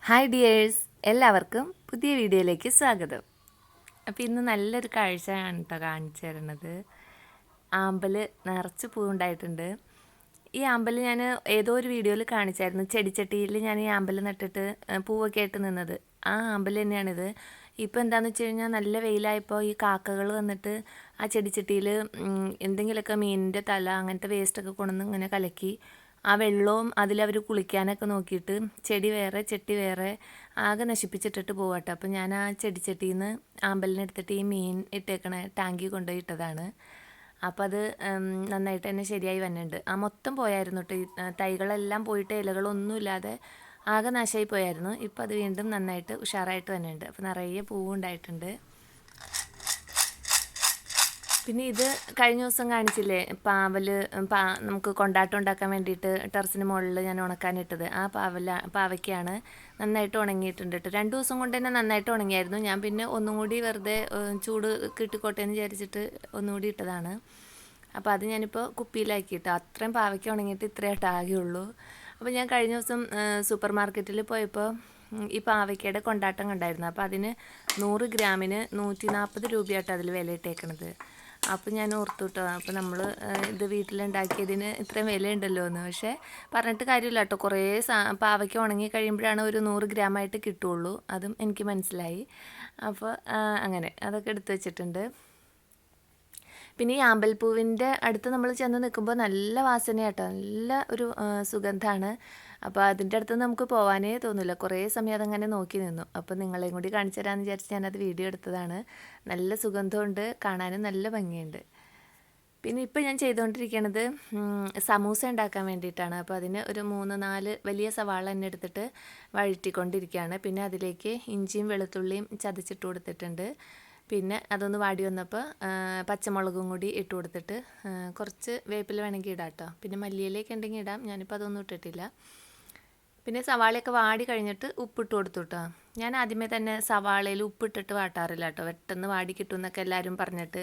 Hi dears, എല്ലാവർക്കും പുതിയ വീഡിയോയിലേക്ക് സ്വാഗതം. അപ്പോൾ ഇന്ന് നല്ലൊരു കാഴ്ചയാണ് കേട്ടോ കാണിച്ചു തരുന്നത്. ആമ്പൽ നിറച്ച് പൂവുണ്ടായിട്ടുണ്ട്. ഈ ആമ്പൽ ഞാൻ ഏതോ ഒരു വീഡിയോയിൽ കാണിച്ചായിരുന്നു. ചെടിച്ചട്ടിയിൽ ഞാൻ ഈ ആമ്പൽ നട്ടിട്ട് പൂവൊക്കെ ആയിട്ട് നിന്നത്. ആ ആമ്പൽ തന്നെയാണിത്. ഇപ്പോൾ എന്താണെന്ന് വെച്ച് കഴിഞ്ഞാൽ നല്ല വെയിലായപ്പോൾ ഈ കാക്കകൾ വന്നിട്ട് ആ ചെടിച്ചട്ടിയിൽ എന്തെങ്കിലുമൊക്കെ മീനിൻ്റെ തല അങ്ങനത്തെ വേസ്റ്റൊക്കെ കൊണ്ടുവന്ന് ഇങ്ങനെ കലക്കി ആ വെള്ളവും അതിലവർ കുളിക്കാനൊക്കെ നോക്കിയിട്ട് ചെടി വേറെ ചട്ടി വേറെ ആകെ നശിപ്പിച്ചിട്ടിട്ട് പോകട്ടെ. അപ്പോൾ ഞാൻ ആ ചെടിച്ചട്ടിയിൽ നിന്ന് ആമ്പലിനെടുത്തിട്ട് ഈ മീൻ ഇട്ടേക്കണ ടാങ്കി കൊണ്ടുപോയി ഇട്ടതാണ്. അപ്പോൾ അത് നന്നായിട്ട് തന്നെ ശരിയായി വന്നിട്ടുണ്ട്. ആ മൊത്തം പോയായിരുന്നു കേട്ടോ. ഈ തൈകളെല്ലാം പോയിട്ട് ഇലകളൊന്നുമില്ലാതെ ആകെ നാശമായി പോയായിരുന്നു. ഇപ്പോൾ അത് വീണ്ടും നന്നായിട്ട് ഉഷാറായിട്ട് വന്നിട്ടുണ്ട്. അപ്പോൾ നിറയെ പൂവുണ്ടായിട്ടുണ്ട്. പിന്നെ ഇത് കഴിഞ്ഞ ദിവസം കാണിച്ചില്ലേ, പാവൽ നമുക്ക് കൊണ്ടാട്ടം ഉണ്ടാക്കാൻ വേണ്ടിയിട്ട് ടെറസിന് മുകളിൽ ഞാൻ ഉണക്കാനിട്ടത്. ആ പാവയ്ക്കാണ് നന്നായിട്ട് ഉണങ്ങിയിട്ടുണ്ട് കേട്ടോ. 2 ദിവസം കൊണ്ട് തന്നെ നന്നായിട്ട് ഉണങ്ങിയായിരുന്നു. ഞാൻ പിന്നെ ഒന്നും കൂടി വെറുതെ ചൂട് കിട്ടിക്കോട്ടെ എന്ന് വിചാരിച്ചിട്ട് ഒന്നുകൂടി ഇട്ടതാണ്. അപ്പോൾ അത് ഞാനിപ്പോൾ കുപ്പിയിലാക്കിയിട്ട് അത്രയും പാവയ്ക്ക ഉണങ്ങിയിട്ട് ഇത്രയായിട്ട് ആകെയുള്ളൂ. അപ്പോൾ ഞാൻ കഴിഞ്ഞ ദിവസം സൂപ്പർ മാർക്കറ്റിൽ പോയപ്പോൾ ഈ പാവയ്ക്കയുടെ കൊണ്ടാട്ടം കണ്ടായിരുന്നു. അപ്പോൾ അതിന് 100 ഗ്രാമിന് 140 രൂപയായിട്ട് അതിൽ വില ഇട്ടേക്കണത്. അപ്പോൾ ഞാൻ ഓർത്തു കേട്ടോ, അപ്പോൾ നമ്മൾ ഇത് വീട്ടിലുണ്ടാക്കിയതിന് ഇത്രയും വിലയുണ്ടല്ലോ എന്ന്. പക്ഷേ പറഞ്ഞിട്ട് കാര്യമില്ല കേട്ടോ. കുറേ പാവയ്ക്ക ഉണങ്ങി കഴിയുമ്പോഴാണ് ഒരു 100 ഗ്രാമായിട്ട് കിട്ടുള്ളൂ. അതും എനിക്ക് മനസ്സിലായി. അപ്പോൾ അങ്ങനെ അതൊക്കെ എടുത്തു വെച്ചിട്ടുണ്ട്. പിന്നെ ഈ ആമ്പൽപ്പൂവിൻ്റെ അടുത്ത് നമ്മൾ ചെന്ന് നിൽക്കുമ്പോൾ നല്ല വാസനയാട്ടോ, നല്ല ഒരു സുഗന്ധമാണ്. അപ്പോൾ അതിൻ്റെ അടുത്ത് നമുക്ക് പോകാനേ തോന്നില്ല. കുറേ സമയം അതങ്ങനെ നോക്കി നിന്നു. അപ്പോൾ നിങ്ങളെയും കൂടി കാണിച്ചു തരാമെന്ന് വിചാരിച്ച് ഞാനത് വീഡിയോ എടുത്തതാണ്. നല്ല സുഗന്ധമുണ്ട്, കാണാനും നല്ല ഭംഗിയുണ്ട്. പിന്നെ ഇപ്പോൾ ഞാൻ ചെയ്തുകൊണ്ടിരിക്കുന്നത് സമൂസ ഉണ്ടാക്കാൻ വേണ്ടിയിട്ടാണ്. അപ്പോൾ അതിന് ഒരു 3-4 വലിയ സവാള തന്നെ എടുത്തിട്ട് വഴറ്റിക്കൊണ്ടിരിക്കുകയാണ്. പിന്നെ അതിലേക്ക് ഇഞ്ചിയും വെളുത്തുള്ളിയും ചതച്ചിട്ട് കൊടുത്തിട്ടുണ്ട്. പിന്നെ അതൊന്ന് വാടി വന്നപ്പോൾ പച്ചമുളകും കൂടി ഇട്ട് കൊടുത്തിട്ട് കുറച്ച് വേപ്പില വേണമെങ്കിൽ ഇടാം കേട്ടോ. പിന്നെ മല്ലിയിലേക്ക് ഉണ്ടെങ്കിൽ ഇടാം. ഞാനിപ്പോൾ അതൊന്നും ഇട്ടിട്ടില്ല. പിന്നെ സവാളയൊക്കെ വാടി കഴിഞ്ഞിട്ട് ഉപ്പിട്ട് കൊടുത്തു കേട്ടോ. ഞാൻ ആദ്യമേ തന്നെ സവാളയിൽ ഉപ്പിട്ടിട്ട് വാട്ടാറില്ല കേട്ടോ. പെട്ടെന്ന് വാടി കിട്ടുമെന്നൊക്കെ എല്ലാവരും പറഞ്ഞിട്ട്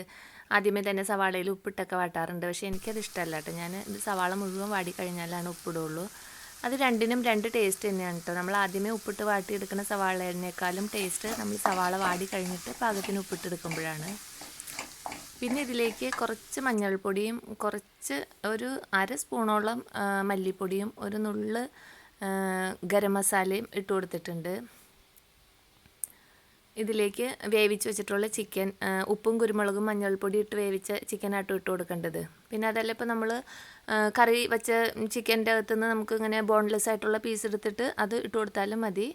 ആദ്യമേ തന്നെ സവാളയിൽ ഉപ്പിട്ടൊക്കെ വാട്ടാറുണ്ട്. പക്ഷേ എനിക്കത് ഇഷ്ടമല്ല കേട്ടോ. ഞാൻ ഇത് സവാള മുഴുവൻ വാടി കഴിഞ്ഞാലാണ് ഉപ്പിടുള്ളൂ. അത് രണ്ടിനും 2 ടേസ്റ്റ് തന്നെയാണ് കേട്ടോ. നമ്മൾ ആദ്യമേ ഉപ്പിട്ട് വാട്ടിയെടുക്കുന്ന സവാളേനേക്കാളും ടേസ്റ്റ് നമ്മൾ സവാള വാടി കഴിഞ്ഞിട്ട് പാകത്തിന് ഉപ്പിട്ടെടുക്കുമ്പോഴാണ്. പിന്നെ ഇതിലേക്ക് കുറച്ച് മഞ്ഞൾപ്പൊടിയും കുറച്ച് ഒരു 1/2 സ്പൂണോളം മല്ലിപ്പൊടിയും ഒരു നുള്ള് ഗരം മസാലയും ഇട്ട് കൊടുത്തിട്ടുണ്ട്. ഇതിലേക്ക് വേവിച്ച് വെച്ചിട്ടുള്ള ചിക്കൻ ഉപ്പും കുരുമുളകും മഞ്ഞൾപ്പൊടി ഇട്ട് വേവിച്ച ചിക്കനായിട്ട് ഇട്ട് കൊടുക്കേണ്ടത്. പിന്നെ അതല്ല ഇപ്പോൾ നമ്മൾ കറി വെച്ച ചിക്കൻ്റെ അകത്തുനിന്ന് നമുക്ക് ഇങ്ങനെ ബോൺലെസ് ആയിട്ടുള്ള പീസ് എടുത്തിട്ട് അത് ഇട്ട് കൊടുത്താലും മതി.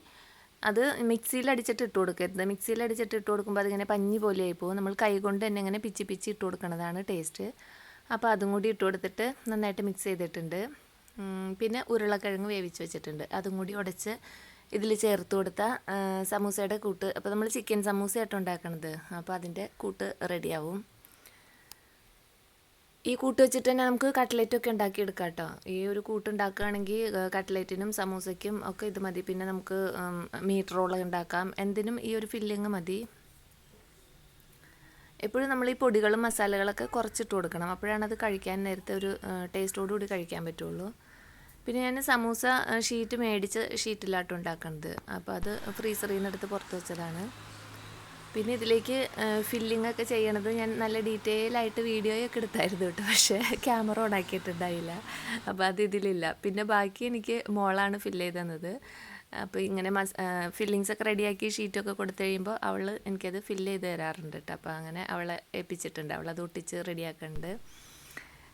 അത് മിക്സിയിലടിച്ചിട്ട് ഇട്ട് കൊടുക്കരുത്. മിക്സിയിലടിച്ചിട്ട് ഇട്ട് കൊടുക്കുമ്പോൾ അതിങ്ങനെ പഞ്ഞി പോലെ ആയിപ്പോവും. നമ്മൾ കൈ കൊണ്ട് തന്നെ ഇങ്ങനെ പിച്ചി ഇട്ട് കൊടുക്കുന്നതാണ് ടേസ്റ്റ്. അപ്പോൾ അതും കൂടി ഇട്ട് കൊടുത്തിട്ട് നന്നായിട്ട് മിക്സ് ചെയ്തിട്ടുണ്ട്. പിന്നെ ഉരുളക്കിഴങ്ങ് വേവിച്ച് വെച്ചിട്ടുണ്ട്. അതും കൂടി ഉടച്ച് ഇതിൽ ചേർത്ത് കൊടുത്താൽ സമൂസയുടെ കൂട്ട്, അപ്പോൾ നമ്മൾ ചിക്കൻ സമൂസയായിട്ട് ഉണ്ടാക്കണത്, അപ്പോൾ അതിൻ്റെ കൂട്ട് റെഡിയാവും. ഈ കൂട്ട് വെച്ചിട്ട് തന്നെ നമുക്ക് കട്ട്ലേറ്റൊക്കെ ഉണ്ടാക്കിയെടുക്കാം കേട്ടോ. ഈ ഒരു കൂട്ട് ഉണ്ടാക്കുകയാണെങ്കിൽ കട്ട്ലേറ്റിനും സമൂസയ്ക്കും ഒക്കെ ഇത് മതി. പിന്നെ നമുക്ക് മീറ്റ് റോൾ ഉണ്ടാക്കാം. എന്തിനും ഈ ഒരു ഫില്ലിങ് മതി. എപ്പോഴും നമ്മൾ ഈ പൊടികളും മസാലകളൊക്കെ കുറച്ചിട്ട് കൊടുക്കണം. അപ്പോഴാണ് അത് കഴിക്കാൻ നേരത്തെ ഒരു ടേസ്റ്റോടുകൂടി കഴിക്കാൻ പറ്റുള്ളൂ. പിന്നെ ഞാൻ സമൂസ ഷീറ്റ് മേടിച്ച് ഷീറ്റിലാട്ട് ഉണ്ടാക്കുന്നത്. അപ്പോൾ അത് ഫ്രീസറിൽ നിന്ന് എടുത്ത് പുറത്ത് വെച്ചതാണ്. പിന്നെ ഇതിലേക്ക് ഫില്ലിംഗ് ഒക്കെ ചെയ്യണത് ഞാൻ നല്ല ഡീറ്റെയിൽ ആയിട്ട് വീഡിയോയൊക്കെ എടുത്തായിരുന്നു കേട്ടോ. പക്ഷേ ക്യാമറ ഓൺ ആക്കിയിട്ടുണ്ടായില്ല. അപ്പോൾ അത് ഇതിലില്ല. പിന്നെ ബാക്കി എനിക്ക് മോളാണ് ഫില്ല് ചെയ്ത് തന്നത്. അപ്പോൾ ഇങ്ങനെ ഫില്ലിങ്സ് ഒക്കെ റെഡിയാക്കി ഷീറ്റൊക്കെ കൊടുത്തു കഴിയുമ്പോൾ അവൾ എനിക്കത് ഫില്ല് ചെയ്ത് തരാറുണ്ട് കേട്ടോ. അപ്പോൾ അങ്ങനെ അവളെ ഏൽപ്പിച്ചിട്ടുണ്ട്. അവളത് ഒട്ടിച്ച് റെഡിയാക്കുന്നുണ്ട്.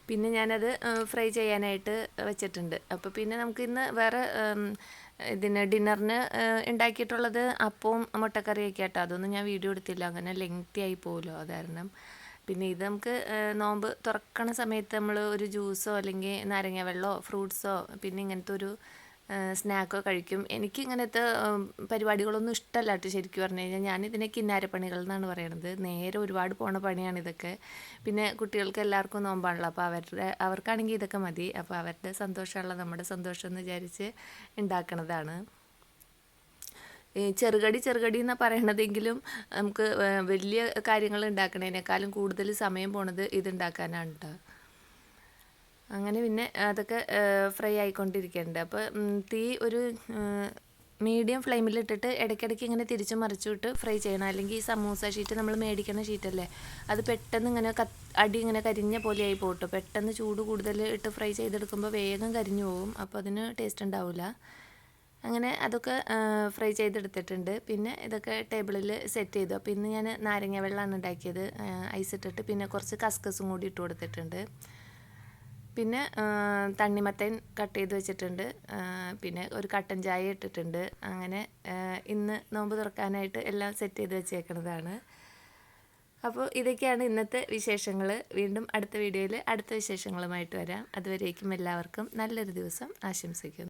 പിന്നെ ഞാനത് ഫ്രൈ ചെയ്യാനായിട്ട് വെച്ചിട്ടുണ്ട്. അപ്പോൾ പിന്നെ നമുക്കിന്ന് വേറെ ഡിന്നറിന് ഉണ്ടാക്കിയിട്ടുള്ളത് അപ്പവും മുട്ടക്കറിയൊക്കെ ആട്ടോ. അതൊന്നും ഞാൻ വീഡിയോ എടുത്തില്ല, അങ്ങനെ ലെങ്തി ആയി പോകുമല്ലോ, അത് കാരണം. പിന്നെ ഇത് നമുക്ക് നോമ്പ് തുറക്കണ സമയത്ത് നമ്മൾ ഒരു ജ്യൂസോ അല്ലെങ്കിൽ നാരങ്ങ വെള്ളമോ ഫ്രൂട്ട്സോ പിന്നെ ഇങ്ങനത്തെ ഒരു സ്നാക്കോ കഴിക്കും. എനിക്ക് ഇങ്ങനത്തെ പരിപാടികളൊന്നും ഇഷ്ടമല്ല കേട്ടോ. ശരിക്കും പറഞ്ഞു കഴിഞ്ഞാൽ ഞാനിതിനെ കിന്നാരപ്പണികൾ എന്നാണ് പറയണത്. നേരെ ഒരുപാട് പോണ പണിയാണ് ഇതൊക്കെ. പിന്നെ കുട്ടികൾക്ക് എല്ലാവർക്കും നോമ്പാണല്ലോ, അപ്പോൾ അവർക്കാണെങ്കിൽ ഇതൊക്കെ മതി. അപ്പോൾ അവരുടെ സന്തോഷമുള്ള നമ്മുടെ സന്തോഷം എന്ന് വിചാരിച്ച് ഉണ്ടാക്കണതാണ്. ചെറുകടി എന്നാണ് പറയണതെങ്കിലും നമുക്ക് വലിയ കാര്യങ്ങൾ ഉണ്ടാക്കണതിനേക്കാളും കൂടുതൽ സമയം പോണത് ഇതുണ്ടാക്കാനാണ് കേട്ടോ. അങ്ങനെ പിന്നെ അതൊക്കെ ഫ്രൈ ആയിക്കൊണ്ടിരിക്കുന്നുണ്ട്. അപ്പോൾ തീ ഒരു മീഡിയം ഫ്ലെയിമിലിട്ടിട്ട് ഇടയ്ക്കിടയ്ക്ക് ഇങ്ങനെ തിരിച്ചു മറിച്ചിട്ട് ഫ്രൈ ചെയ്യണം. അല്ലെങ്കിൽ ഈ സമൂസ ഷീറ്റ് നമ്മൾ മേടിക്കുന്ന ഷീറ്റല്ലേ, അത് പെട്ടെന്ന് ഇങ്ങനെ അടി ഇങ്ങനെ കരിഞ്ഞ പോലെയായി പോട്ടോ. പെട്ടെന്ന് ചൂട് കൂടുതൽ ഇട്ട് ഫ്രൈ ചെയ്തെടുക്കുമ്പോൾ വേഗം കരിഞ്ഞു പോകും. അപ്പോൾ അതിന് ടേസ്റ്റ് ഉണ്ടാവില്ല. അങ്ങനെ അതൊക്കെ ഫ്രൈ ചെയ്തെടുത്തിട്ടുണ്ട്. പിന്നെ ഇതൊക്കെ ടേബിളിൽ സെറ്റ് ചെയ്തു. അപ്പോൾ ഇന്ന് ഞാൻ നാരങ്ങ വെള്ളമാണ് ഉണ്ടാക്കിയത്, ഐസ് ഇട്ടിട്ട്. പിന്നെ കുറച്ച് കസ്കസും കൂടി ഇട്ട് കൊടുത്തിട്ടുണ്ട്. പിന്നെ തണ്ണിമത്തൻ കട്ട് ചെയ്ത് വെച്ചിട്ടുണ്ട്. പിന്നെ ഒരു കട്ടൻ ചായ ഇട്ടിട്ടുണ്ട്. അങ്ങനെ ഇന്ന് നോമ്പ് തുറക്കാനായിട്ട് എല്ലാം സെറ്റ് ചെയ്ത് വെച്ചേക്കുന്നതാണ്. അപ്പോൾ ഇതൊക്കെയാണ് ഇന്നത്തെ വിശേഷങ്ങൾ. വീണ്ടും അടുത്ത വീഡിയോയിൽ അടുത്ത വിശേഷങ്ങളുമായിട്ട് വരാം. അതുവരേക്കും എല്ലാവർക്കും നല്ലൊരു ദിവസം ആശംസിക്കുന്നു.